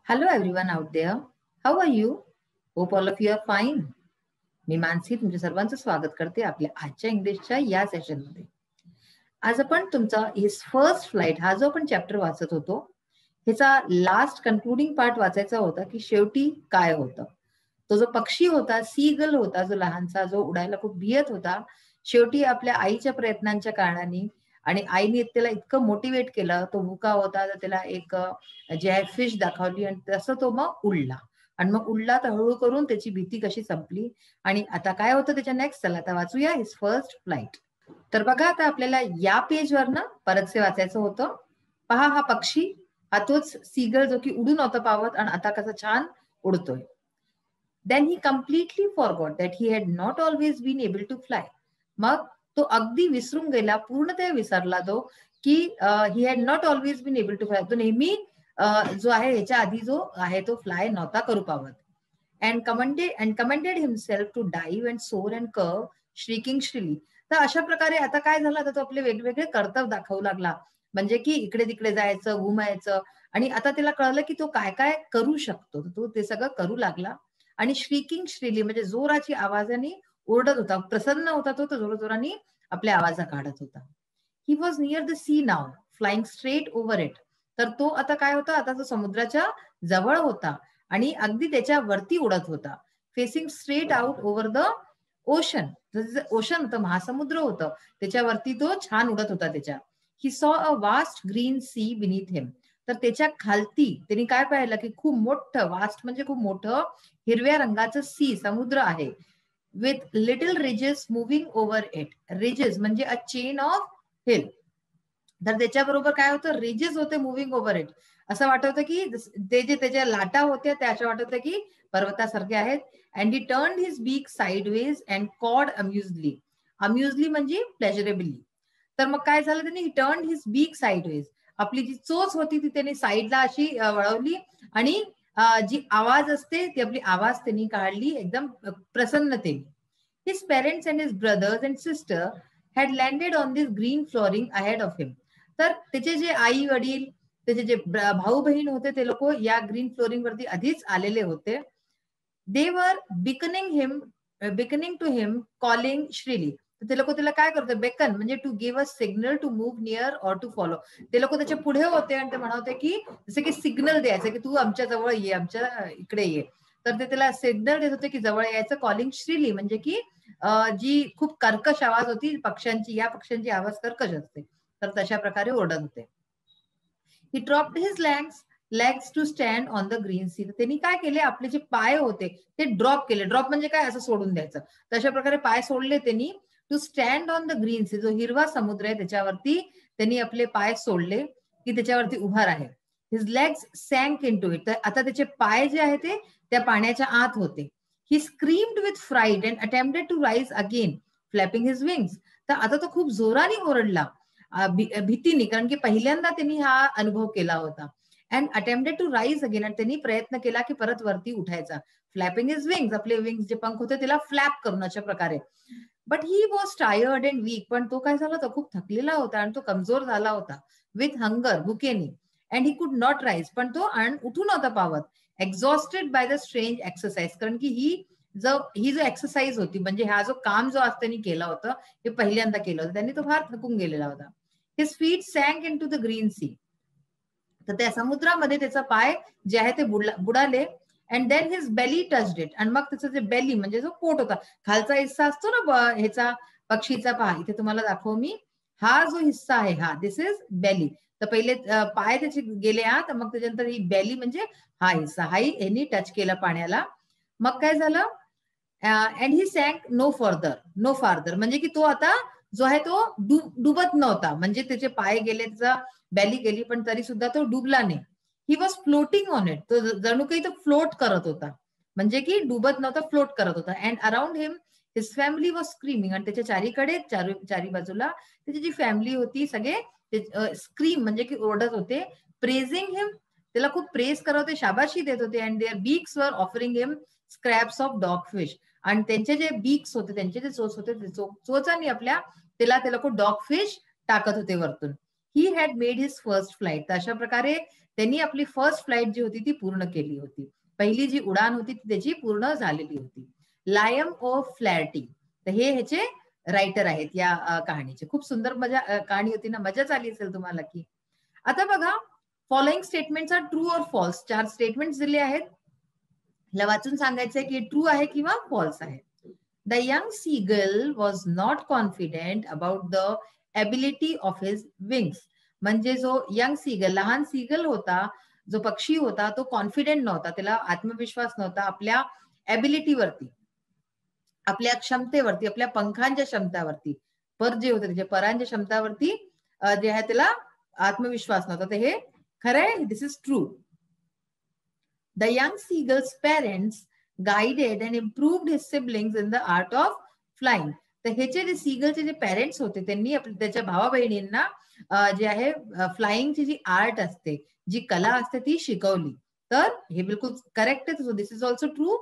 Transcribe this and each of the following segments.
Hello everyone out there. How are you? Hope all of you are fine. मी मानसी तुमच्या सर्वांचं स्वागत करते आपल्या आजच्या इंग्लिशच्या या सेशनमध्ये. आज आपण तुमचा हिज फर्स्ट फ्लाइट हा जो आपण चॅप्टर वाचत होतो ह्याचा लास्ट कन्क्लुडिंग पार्ट वाचायचा होता की शेवटी काय होतं. तो जो पक्षी होता, सीगल होता, जो लहानसा, जो उडायला खूप भियत होता, शेवटी आपल्या आईच्या प्रयत्नांच्या कारणाने आणि आईने त्याला इतकं मोटिवेट केलं, तो भुका होता तर त्याला एक जे आहे फिश दाखवली आणि तसं तो मग उडला आणि मग उडला तर हळूहळू करून त्याची भीती कशी संपली आणि आता काय होतं त्याच्या नेक्स्ट. चला आता वाचूया हिज फर्स्ट फ्लाइट. तर बघा आता आपल्याला या पेजवर ना परतसे वाचायचं होतं. पहा हा पक्षी, हा तोच सीगल जो की उडू नव्हता पावत आणि आता कसा छान उडतोय. Then he completely forgot that he had not always been able to fly. मग तो अगदी विसरून गेला, पूर्णतः विसरला तो की he had not always been able to fly. तो नेहमी जो आहे ह्याच्या आधी जो आहे तो फ्लाय नव्हता करू पावत. And commended himself to dive and soar and curve shrieking shrilly. तर अशा प्रकारे आता काय झालं, आता तो आपले वेगवेगळे कर्तव्य दाखवू लागला, म्हणजे की इकडे तिकडे जायचं, घुमायचं, आणि आता त्याला कळलं की तो काय काय करू शकतो. तो ते सगळं करू लागला आणि श्रीकिंग श्रीली म्हणजे जोराची आवाजाने ओरडत होता. प्रसन्न होता तो जोराजोराने आपल्या आवाजा काढत होता. He was near the sea now flying straight over it. तर तो आता काय होता, आता तो समुद्राच्या जवळ होता आणि अगदी त्याच्या वरती उडत होता. Facing straight out over the ocean. Ocean होतं, महासमुद्र होतं, त्याच्यावरती तो छान उडत होता त्याच्या. He saw a vast green sea beneath him. तर त्याच्या खालती त्यांनी काय पाहिलं की खूप मोठं, वास्ट म्हणजे खूप मोठं हिरव्या रंगाचं सी समुद्र आहे. With little ridges moving over it. Ridges म्हणजे अ चेन ऑफ हिल. तर त्याच्याबरोबर काय होतं, रिजेस होते मुव्हिंग ओव्हर इट. असं वाटतं की ते जे त्याच्या लाटा होत्या त्या अशा वाटत की पर्वतासारख्या आहेत. अँड ही टर्न हिज बीक साइडवेज अँड कॉड अम्युजली. अम्युजली म्हणजे प्लेजरेबली. तर मग काय झालं, त्यांनी ही टर्न हिज बीक साइडवेज. आपली जी चोच होती ती त्यांनी साईडला अशी वळवली आणि जी आवाज असते ती आपली आवाज त्यांनी काढली एकदम प्रसन्नतेने. His parents and his brothers and sister had landed on this green flooring ahead of him. तर त्याचे जे आई वडील, त्याचे जे भाऊ बहीण होते ते लोक या ग्रीन फ्लोरिंग वरती आधीच आलेले होते. दे वर बिकनिंग टू हिम कॉलिंग श्रीली. ते लोक त्याला काय करते, बेकन म्हणजे to give a signal to move near or to follow. ते लोक त्याच्या पुढे होते आणि ते म्हणत की जसे की सिग्नल द्यायचं की तू आमच्या जवळ ये, आमच्या इकडे ये. तर ते त्याला सिग्नल देत होते की जवळ यायचं. कॉलिंग श्रीली म्हणजे की जी खूप कर्कश आवाज होती पक्ष्यांची, या पक्ष्यांची आवाज कर्कश असते, तर तशा प्रकारे ओरडत होते. He dropped his legs to stand on the green sea. त्यांनी काय केले, आपले जे पाय होते ते ड्रॉप केले. ड्रॉप म्हणजे काय, असं सोडून द्यायचं. तशा प्रकारे पाय सोडले त्यांनी. To stand on the green sea, जो हिरवा समुद्र आहे त्याच्यावरती त्यांनी आपले पाय सोडले की त्याच्यावरती उभा राहील. His legs sank into it. तर आता त्याचे पाय जे आहे ते त्या पाण्याच्या आत होते. He screamed with fright and attempted to rise again flapping his wings. तर आता तो खूप जोराने ओरडला भीतीने, कारण की पहिल्यांदा त्यांनी हा अनुभव केला होता. And attempted to rise again, आणि त्यांनी प्रयत्न केला की परत वरती उठायचा. फ्लॅपिंग इज विंग्स, आपले विंग्स जे पंख होते त्याला फ्लॅप करून अशा प्रकारे. But he was tired and weak. पण तो काय झाला होता, खूप थकलेला होता आणि तो कमजोर झाला होता. विथ हंगर, भुकेनी. And he could not rise, पण तो उठू नव्हता पावत. Exhausted by the strange exercise, कारण की ही जो एक्सरसाइज होती, म्हणजे हा जो काम जो आज त्यांनी केला होता हे पहिल्यांदा केलं होतं त्यांनी, तो फार थकून गेलेला होता. His feet sank into the green sea. तर त्या समुद्रामध्ये त्याचा पाय जे आहे ते बुडाले. And then his belly touched it. आणि मग त्याचं जे बेली म्हणजे जो पोट होता, खालचा हिस्सा असतो ना ह्याचा पक्षीचा, पहा इथे तुम्हाला दाखव मी, हा जो हिस्सा आहे हा, दिस इज बेली. तर पहिले पाय त्याचे गेले आत, मग त्याच्यानंतर ही बेली म्हणजे हा हिस्सा, हाही यांनी टच केला पाण्याला. मग काय झालं, अँड ही सँक नो फार्दर म्हणजे की तो आता जो आहे तो डुबत नव्हता. म्हणजे त्याचे पाय गेले, त्याचा बेली गेली, पण तरी सुद्धा तो डुबला नाही. He was floating on it. तो जणू काही तो फ्लोट करत होता, म्हणजे की डुबत नव्हता, फ्लोट करत होता. And around him his family was screaming. आणि त्याच्या चारीकडे, चारी बाजूला त्याची जी फॅमिली होती सगळे स्क्रीम म्हणजे की ओरडत होते. प्रेझिंग हिम, त्याला खूप प्रेज करत होते, शाबाशी देत होते. And their beaks were offering him scraps of dogfish. आणि त्यांचे जे बीक्स होते, त्यांचे जे चोच होते, चोचानी आपल्या त्याला ते लोक डॉग फिश टाकत होते वरतून. He had made his first flight. तर अशा प्रकारे त्यांनी आपली फर्स्ट फ्लाईट जी होती ती पूर्ण केली होती. पहिली जी उडान होती ती त्याची पूर्ण झालेली होती. लायम ओ फ्लॅटी, तर हे ह्याचे रायटर आहेत या कहाणीचे. खूप सुंदर कहाणी होती ना, मजाच आली असेल तुम्हाला की. आता बघा, फॉलोइंग स्टेटमेंट्स आर ट्रू और फॉल्स. 4 स्टेटमेंट्स दिले आहेत, ह्याला वाचून सांगायचंय की ट्रू आहे किंवा फॉल्स आहे. The young seagull was not confident about the ability of his wings. म्हणजे जो यंग सीगल, लहान सीगल होता, जो पक्षी होता, तो कॉन्फिडेंट नव्हता, त्याला आत्मविश्वास नव्हता आपल्या एबिलिटीवरती, आपल्या क्षमतेवरती, आपल्या पंखांच्या क्षमतावरती, पर जे होते त्याच्या परांच्या क्षमतावरती जे आहे त्याला आत्मविश्वास नव्हता. तर हे खरंय, this is true. The young seagull's parents guided and improved his siblings in the art of flying. तर ह्याचे जे सीगलचे जे पेरेंट्स होते त्यांनी त्याच्या भावा बहिणींना जे आहे फ्लाइंगची जी आर्ट असते, जी कला असते ती शिकवली. तर हे बिलकुल करेक्ट आहे. So this is also true.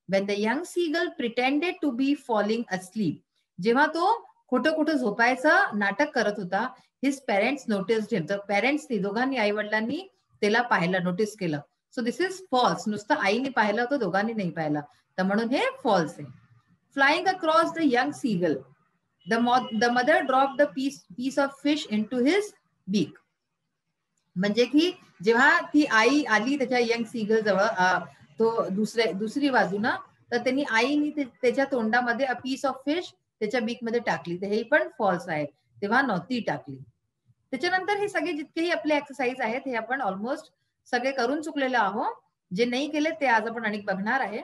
When the young seagull pretended to be falling asleep, जेव्हा तो खोटं खोटं झोपायचं नाटक करत होता, his parents noticed him. तर पेरेंट्सनी, दोघांनी, आई वडिलांनी त्याला पाहिलं, नोटीस केलं. So this is false. नुसतं आईने पाहिलं होतं, दोघांनी नाही पाहिलं, तर म्हणून हे फॉल्स आहे. Flying across the young seagull, the mother drop the piece of fish into his beak. म्हणजे की जेव्हा ती आई आली त्याच्या यंग सीगल जवळ, तो दुसरी बाजू ना, तर त्यांनी आईनी त्याच्या तोंडामध्ये अ पीस ऑफ फिश त्याच्या बीक मध्ये टाकली. तर हे पण फॉल्स आहे, तेव्हा नव्हती टाकली. त्याच्यानंतर हे सगळे जितकेही आपले एक्सरसाइज आहेत हे आपण ऑलमोस्ट सगळे करून चुकलेलो आहोत. जे नाही केले ते आज आपण अनेक बघणार आहे.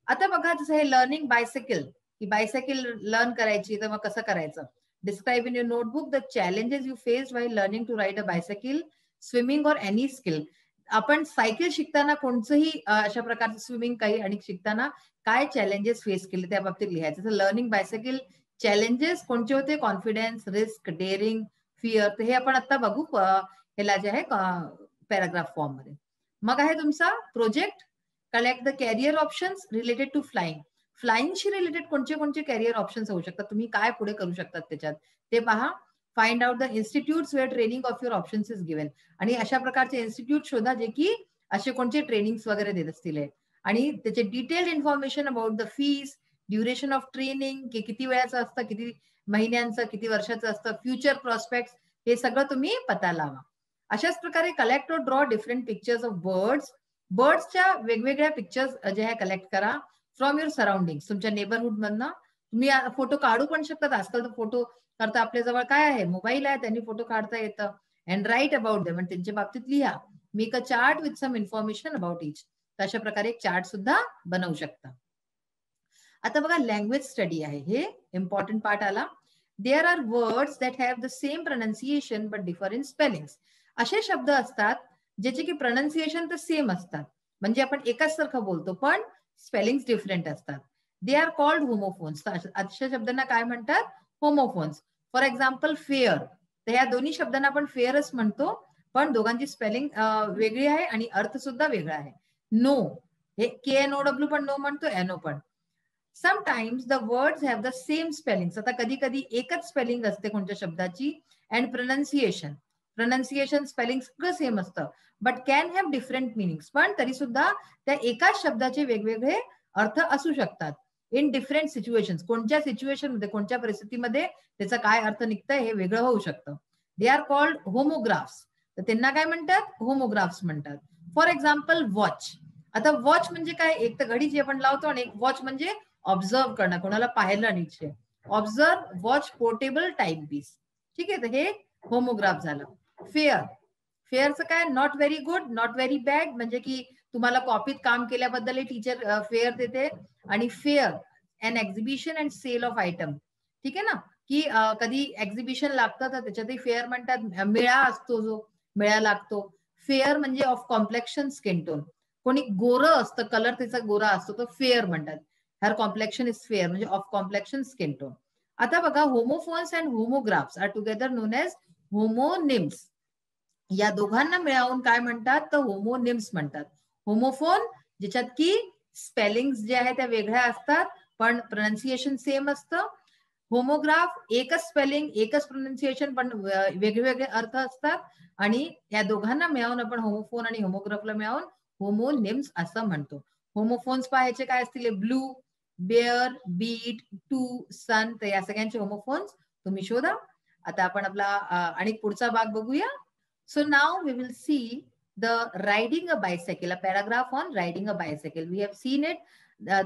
आता बघा, जसं हे लर्निंग बायसायकल, की बायसायकल लर्न करायची, तर मग कसं करायचं. Describe in your notebook the challenges you faced while learning to ride a bicycle, swimming और एनी स्किल. आपण सायकल शिकताना कोणतंही अशा प्रकारचं स्विमिंग काही आणि शिकताना काय चॅलेंजेस फेस केले त्या बाबतीत लिहायचं. तर लर्निंग बायसायकल चॅलेंजेस कोणते होते, कॉन्फिडन्स, रिस्क, डेअरिंग, फिअर. तर हे आपण आता बघू ह्याला जे आहे पॅराग्राफ फॉर्म मध्ये. मग आहे तुमचा project, collect the career options related to flying. फ्लाइंगशी रिलेटेड कोणते कोणते कॅरियर ऑप्शन्स होऊ शकतात, तुम्ही काय पुढे करू शकतात त्याच्यात ते पहा. Find out the institutes where training of your options is given. आणि अशा प्रकारचे इन्स्टिट्यूट शोधा जे की असे कोणते ट्रेनिंग्स वगैरे देत असतील, आणि त्याचे detailed information about the fees, duration of training, की किती वेळाचं असतं, किती महिन्यांचं, किती वर्षाचं असतं, फ्युचर प्रॉस्पेक्ट्स, हे सगळं तुम्ही पता लावा. अशाच प्रकारे कलेक्ट और draw different pictures of birds. बर्ड्सच्या वेगवेगळ्या पिक्चर्स जे आहे कलेक्ट करा फ्रॉम युअर सराउंडिंग. तुमच्या नेबरहुड मधनं तुम्ही फोटो काढू पण शकतात. आजकाल तर फोटो करता आपल्याजवळ काय आहे, मोबाईल आहे, त्यांनी फोटो काढता येतं. अँड राईट अबाउट देम, आणि त्यांच्या बाबतीत लिहा. Make a chart with some information about each. अशा प्रकारे एक चार्ट सुद्धा बनवू शकता. आता बघा, लँग्वेज स्टडी आहे, हे इम्पॉर्टंट पार्ट आला. There are words that have the same pronunciation but differ in spellings. असे शब्द असतात ज्याचे की प्रोनाउन्सिएशन तर सेम असतात, म्हणजे आपण एकाच सारखं बोलतो पण स्पेलिंग्स डिफरंट असतात. They are called homophones. अशा शब्दांना काय म्हणतात, होमोफोन्स. फॉर एक्झाम्पल फेअर, तर या दोन्ही शब्दांना आपण फेअरच म्हणतो, पण दोघांची स्पेलिंग वेगळी आहे आणि अर्थ सुद्धा वेगळा आहे. नो, हे KNOW पण नो म्हणतो, NO पण. Sometimes the words have the same spelling. आता कधी कधी एकच स्पेलिंग असते कोणत्या शब्दाची, अँड प्रोनाउन्सिएशन स्पेलिंग सगळं सेम असतं, but can have different meanings. पण तरी सुद्धा त्या एकाच शब्दाचे वेगवेगळे अर्थ असू शकतात इन डिफरंट सिच्युएशन्स. कोणत्या सिच्युएशन मध्ये, कोणत्या परिस्थितीमध्ये त्याचा काय अर्थ निघतंय हे वेगळं होऊ शकतं. They are called homographs. तर त्यांना काय म्हणतात, होमोग्राफ्स म्हणतात. For example watch. आता वॉच म्हणजे काय, एक तर घडी जी आपण लावतो, आणि वॉच म्हणजे ऑब्झर्व करणं, कोणाला पाहिलं नीचे. Observe, watch, portable, time piece. ठीक आहे, तर हे होमोग्राफ झालं. फेअर, फेअरचं काय, not very good, not very bad, म्हणजे की तुम्हाला कॉपीत काम केल्याबद्दल टीचर फेअर देते. आणि fair, an exhibition and sale of item. ठीक आहे ना, की कधी एक्झिबिशन लागतं तर त्याच्यातही फेअर म्हणतात. मेळा असतो, जो मेळा लागतो. फेअर म्हणजे ऑफ कॉम्प्लेक्शन स्किन टोन, कोणी गोरं असतं, कलर त्याचा गोरा असतो, तो फेअर म्हणतात. हर कॉम्प्लेक्शन इज फेअर, म्हणजे ऑफ कॉम्प्लेक्शन स्किन टोन. आता बघा, homophones and homographs are together known as homonyms. या दोघांना मिळवून काय म्हणतात, तर होमोनिम्स म्हणतात. होमोफोन ज्याच्यात की स्पेलिंग्स जे आहे त्या वेगळ्या असतात पण प्रोनाउन्सिएशन सेम असतं. होमोग्राफ एकच स्पेलिंग, एकच प्रोनाउन्सिएशन, पण वेगवेगळे अर्थ असतात. आणि या दोघांना मिळवून आपण होमोफोन आणि होमोग्राफला मिळवून होमोनिम्स असं म्हणतो. होमोफोन्स पाहायचे काय असतील? ब्लू, बेअर, बीट, टू, सन. तर या सगळ्यांचे होमोफोन्स तुम्ही शोधा. आता आपण आपला आणि पुढचा भाग बघूया. So now we will see the riding a bicycle, a paragraph on riding a bicycle. We have seen it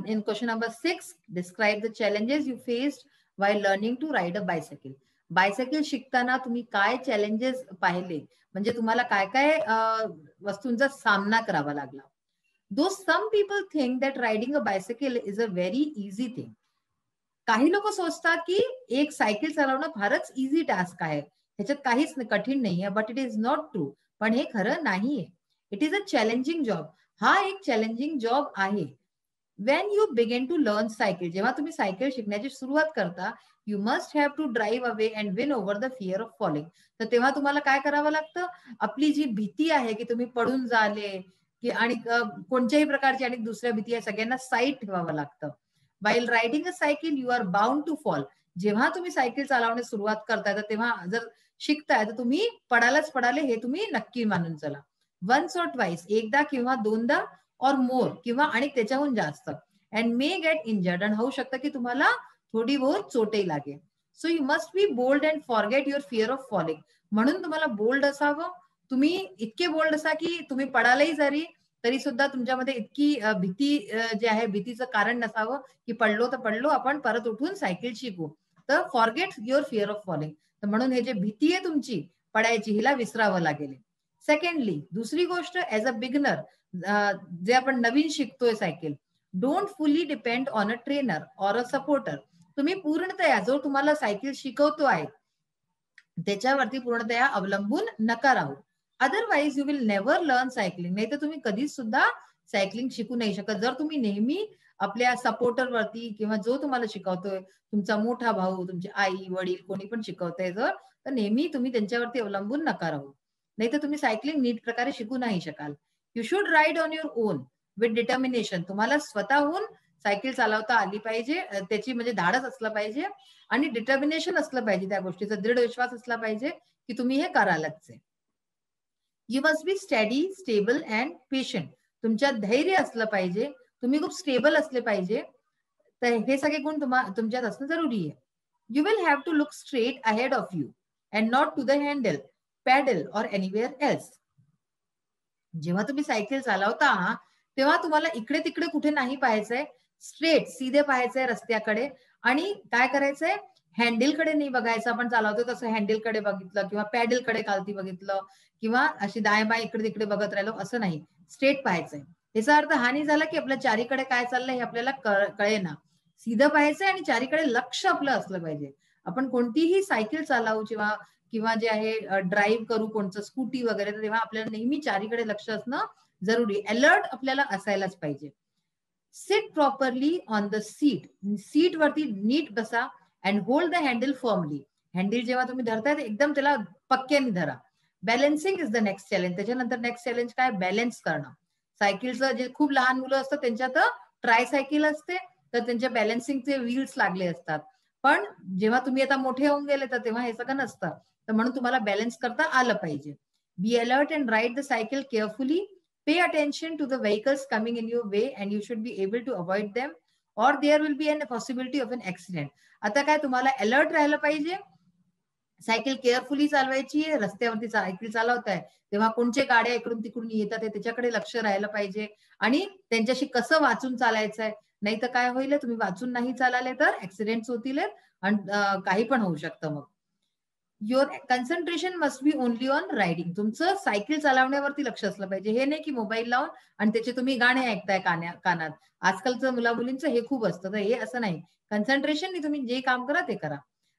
in question number 6. Describe the challenges you faced while learning to ride a bicycle. Bicycle शिकताना तुम्ही काय challenges पाहिले, म्हणजे तुम्हाला काय काय वस्तूंचा सामना करावा लागला. Though some people think that riding a bicycle is a very easy thing. काही लोक सोचतात की एक सायकल चालवणं फारच इझी टास्क आहे, ह्याच्यात काहीच कठीण नाहीये. But it is not true. पण हे खरं नाहीये. It is a challenging job. हा एक चॅलेंजिंग जॉब आहे. When you begin to learn cycle, जेव्हा तुम्ही सायकल शिकण्याची सुरुवात करता, you must have to drive away and win over the fear of falling. तर तेव्हा तुम्हाला काय करावं लागतं? आपली जी भीती आहे की तुम्ही पडून जाले की आणि कोणत्याही प्रकारची आणि दुसऱ्या भीती आहे, सगळ्यांना साईड ठेवावं लागतं. While riding a cycle you are bound to fall. जेव्हा तुम्ही सायकल चालवण्यास सुरुवात करताय, तर तेव्हा जर शिकताय तर तुम्ही पडायलाच पडाले, हे तुम्ही नक्की मानून चला. वन्स और ट्वाइस, एकदा किंवा दोनदा, और मोर किंवा आणि त्याच्याहून जास्त. अँड मे गेट इंजर्ड, आणि होऊ शकतं की तुम्हाला थोडी बहुत चोटही लागेल. So you must be bold and forget your fear of falling. म्हणून तुम्हाला बोल्ड असावं. तुम्ही इतके बोल्ड असा की तुम्ही पडायलाही जरी तरी सुद्धा तुमच्यामध्ये इतकी भीती जी आहे, भीतीचं कारण नसावं की पडलो तर पडलो, आपण परत उठून सायकल शिकू. तर forget your fear of falling. तर म्हणून हे जे भीती आहे तुमची पडायची, हिला विसरावं लागेल. सेकंडली, दुसरी गोष्ट, ऍज अ बिगनर, जे आपण नवीन शिकतोय सायकल, डोंट फुली depend on a trainer or a supporter. तुम्ही पूर्णतया जो तुम्हाला सायकल शिकवतो आहे त्याच्यावरती पूर्णतया अवलंबून नका राहू. Otherwise you will never learn cycling. नाही तर तुम्ही कधीच सुद्धा सायकलिंग शिकू नाही शकत. जर तुम्ही नेहमी आपल्या सपोर्टर वरती किंवा जो तुम्हाला शिकवतोय, तुमचा मोठा भाऊ, तुमची आई, वडील, कोणी पण शिकवतंय जर, तर नेहमी तुम्ही त्यांच्यावरती अवलंबून नका राहू. नाही तर तुम्ही सायकलिंग नीट प्रकारे शिकू नाही शकाल. You should ride on your on with determination. तुम्हाला स्वतःहून सायकल चालवता आली पाहिजे, त्याची म्हणजे धाडस असलं पाहिजे आणि डिटर्मिनेशन असलं पाहिजे, त्या गोष्टीचा दृढ विश्वास असला पाहिजे की तुम्ही हे करालच आहे. You must B study, stable and patient. तुमच्यात धैर्य असलं पाहिजे, तुम्ही खूप स्टेबल असले पाहिजे. तर हे सगळे गुण तुमच्यात असणं जरुरी आहे. You will have to look straight ahead of you and not to the handle, pedal or anywhere else. जेव्हा तुम्ही सायकल चालवता तेव्हा तुम्हाला इकडे तिकडे कुठे नाही पाहायचंय, स्ट्रेट सीधे पाहायचंय रस्त्याकडे. आणि काय करायचंय? हँडलकडे नाही बघायचं. आपण चालवतो तसं हँडलकडे बघितलं किंवा पॅडलकडे खालती बघितलं किंवा अशी दाय बाय इकडे तिकडे बघत राहिलो, असं नाही. स्ट्रेट पाहायचंय. याचा अर्थ हा नाही झाला की आपल्या चारीकडे काय चाललंय हे आपल्याला कळेना. सीधं पाहायचंय आणि चारीकडे लक्ष आपलं असलं पाहिजे. आपण कोणतीही सायकल चालवू किंवा किंवा जे आहे ड्राईव्ह करू कोणतं स्कूटी वगैरे, तर तेव्हा आपल्याला नेहमी चारीकडे लक्ष असणं जरुरी. अलर्ट आपल्याला असायलाच पाहिजे. Seat properly on the seat. Seat वरती नीट बसा and hold the handle firmly. Handle जेव्हा तुम्ही धरताय एकदम त्याला पक्क्याने धरा. Balancing is the next challenge. त्याच्यानंतर नेक्स्ट चॅलेंज काय? बॅलन्स करणं. सायकलचं जे खूप लहान मुलं असतात त्यांच्यात ट्राय सायकल असते, तर त्यांच्या बॅलन्सिंगचे व्हील्स लागले असतात. पण जेव्हा तुम्ही आता मोठे होऊन गेले तर तेव्हा हे सगळं नसतं. तर म्हणून तुम्हाला बॅलन्स करता आलं पाहिजे. Be alert and ride the cycle carefully. Pay attention to the vehicles coming in your way and you should be able to avoid them or there will be a possibility of an accident. आता काय, तुम्हाला alert राहायला पाहिजे. Cycle carefully चालवायची. रस्त्यावरती cycle चालवताय तेव्हा कोणत्या गाड्या इकडून तिकडून येतात त्याच्याकडे लक्ष राहायला पाहिजे आणि त्यांच्याशी कसं वाचून चालायचंय. नाही तर काय होईल, तुम्ही वाचून नाही चालाले तर ऍक्सिडेंट होतील आणि काही पण होऊ शकतं. मग your concentration must be only on riding. तुमचं सायकल चालवण्यावरती लक्ष असलं पाहिजे. हे नाही की मोबाईल लावून आणि त्याचे तुम्ही गाणे ऐकताय कानात. आजकालचं मुला मुलींचं हे खूप असतं. तर हे असं नाही. कन्सन्ट्रेशन तुम्ही जे काम करा ते करा.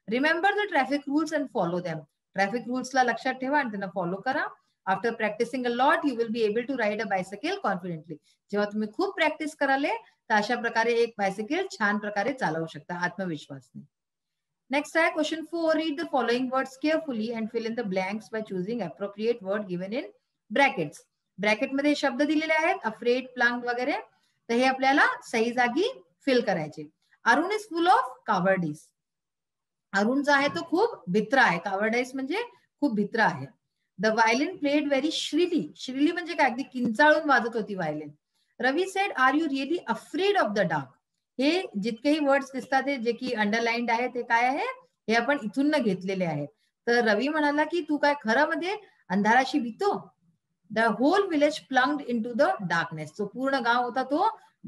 Remember the traffic rules and follow them. Traffic रूल्सला लक्षात ठेवा आणि त्यांना फॉलो करा. After practising a lot you will be able to ride a bicycle confidently. जेव्हा तुम्ही खूप प्रॅक्टिस कराले तर अशा प्रकारे एक बायसायकल छान प्रकारे चालवू शकता आत्मविश्वासने. Next आहे question 4. Read the following words carefully and fill in the blanks by choosing appropriate word given in brackets. Bracket मध्ये शब्द दिलेले आहेत, अफ्रेड, प्लांग वगैरे. तर हे आपल्याला सही जागी फिल करायचे. Arun is full of cowardice. अरुणचा आहे तो खूप भित्रा आहे. कावर्डाइस म्हणजे खूप भित्रा आहे. The violin played very shrilly. Shrilly म्हणजे काय, अगदी किंचाळून वाजत होती violin. Ravi said, are you really afraid of the dark? हे जितकेही वर्ड्स दिसतात ते जे की अंडरलाइंड आहे ते काय आहे, हे आपण इथून न घेतलेले आहेत. तर रवी म्हणाला की तू काय खरं मध्ये अंधाराशी भीतो? The whole village plunged into the darkness. जो पूर्ण गाव होता तो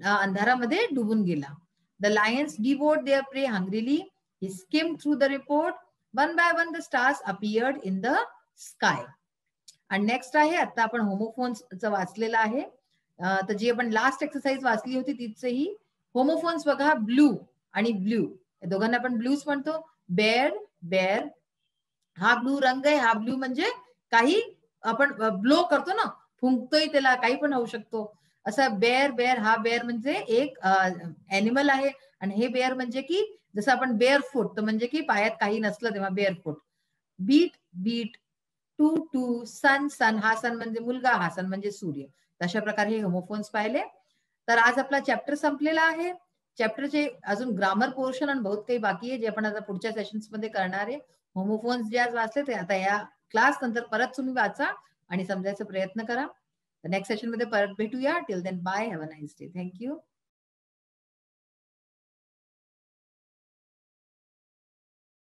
अंधारामध्ये डुबून गेला. द लायन्स डिवोर्ड देअर प्रे हंग्रीली. He skimmed through the report. One by one the stars appeared in the sky. आणि नेक्स्ट आहे, आता आपण होमोफोन्सचं वाचलेलं आहे. तर जी आपण लास्ट एक्सरसाइज वाचली होती तिचही होमोफोन्स बघा, ब्लू आणि ब्ल्यू, दोघांना आपण ब्लूज म्हणतो. बेअर, बेअर, हा ब्लू रंग आहे. हा ब्लू म्हणजे काही आपण ब्लो करतो ना, फुंकतोय, त्याला काही पण होऊ शकतो. असं बेअर, बेअर, हा बेअर म्हणजे एक ॲनिमल आहे. आणि हे बेअर म्हणजे की जसं आपण बेअर फूट, तर म्हणजे की पायात काही नसलं तेव्हा barefoot. Beat, beat, two, two, sun, sun, हा सन म्हणजे मुलगा, हा सन म्हणजे सूर्य. तशा प्रकारे हे होमोफोन्स पाहिले. तर आज आपला चॅप्टर संपलेला आहे. चॅप्टरचे अजून ग्रामर पोर्शन आणि बहुत काही बाकी आहे, जे आपण आता पुढच्या सेशन्स मध्ये करणार आहे. होमोफोन्स जे आज वाचले ते आता या क्लास नंतर परत तुम्ही वाचा आणि समजायचा प्रयत्न करा. नेक्स्ट सेशन मध्ये परत भेटूया. Till then bye, have a nice day. Thank you.